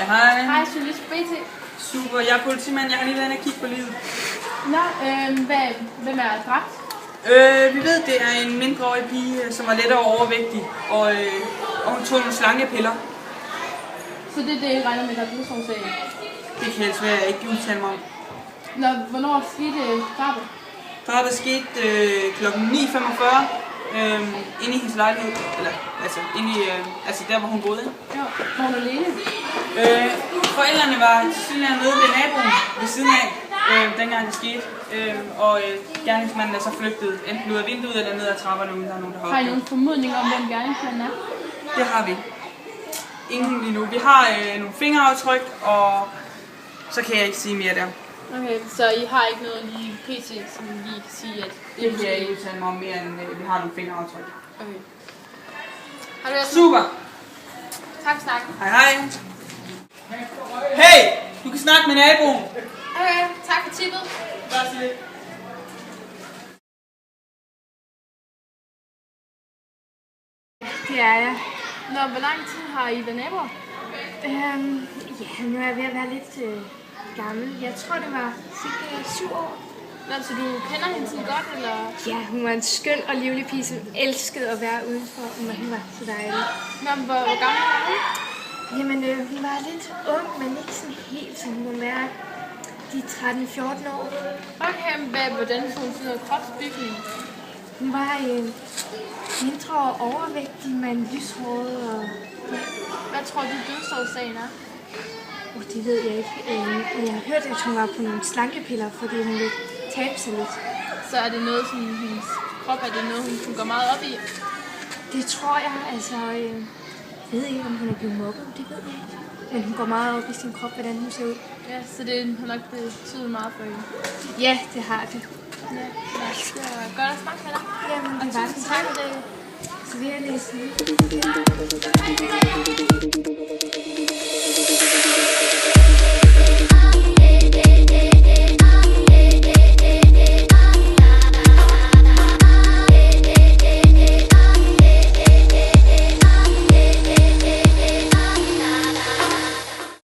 Hej. Hej, journalist BT. Super, jeg er politimand. Jeg har lige været inde og kigge på livet. Nå, hvem er dræbt? Vi ved, det er en mindreårig pige, som var lettere overvægtig, og hun tog nogle slangepiller. Så det er det, I regner med, der er dødsårsag? Det kan jeg desværre ikke udtale mig om. Nå, hvornår skete drabet? Drabet skete kl. 9:45 inde i hendes lejlighed, eller altså der, hvor hun boede. Ja, var hun alene? Forældrene var tilsyneladende nede ved naboen ved siden af, dengang det skete. Og gerningsmanden er så flygtet enten ud af vinduet eller ned ad trapperne, uden der er nogen, der har Har I nogen formodning om, hvem gerningsmanden er? Det har vi. Ingen lige nu. Vi har nogle fingeraftryk, og så kan jeg ikke sige mere der. Okay, så I har ikke noget lige pt, som vi kan sige, at Det kan jeg ikke udtale mig om mere, end vi har nogle fingeraftryk. Okay. Har du også... Super! Tak for snakken. Hej hej! Hey! Du kan snakke med naboen! Okay, tak for tippet. Bare så lidt. Det er jeg. Nå, hvor lang tid har I været naboer? Ja, nu er jeg ved at være lidt gammel. Jeg tror, det var cirka 7 år. Nå, så du kender hende sådan godt, eller? Ja, hun var en skøn og livlig pige, som elskede at være udenfor, og hun var så dejlig. Nå, hvor gammel var hun? Jamen, hun var lidt ung, men ikke sådan helt, som hun må være. De 13-14 år. Okay, men hvordan får hun sådan noget kropsbygning? Hun var mindre overvægtig, men lyshåret og... Hvad tror du, dødsårsagen er? Det ved jeg ikke. Jeg har hørt, at hun var på nogle slankepiller, fordi hun ville tabe sig lidt. Så er det noget, som hendes krop, er det noget, hun går meget op i? Det tror jeg, altså... Jeg ved ikke, om hun er blevet mobbet, det ved jeg ikke. Men hun går meget op i sin krop, hvordan hun ser ud. Ja, så det har nok betydet meget for hende. Ja, det har det. Ja, det var godt at snakke med dig. Jamen, det var det. Tak for det. Så vil jeg læse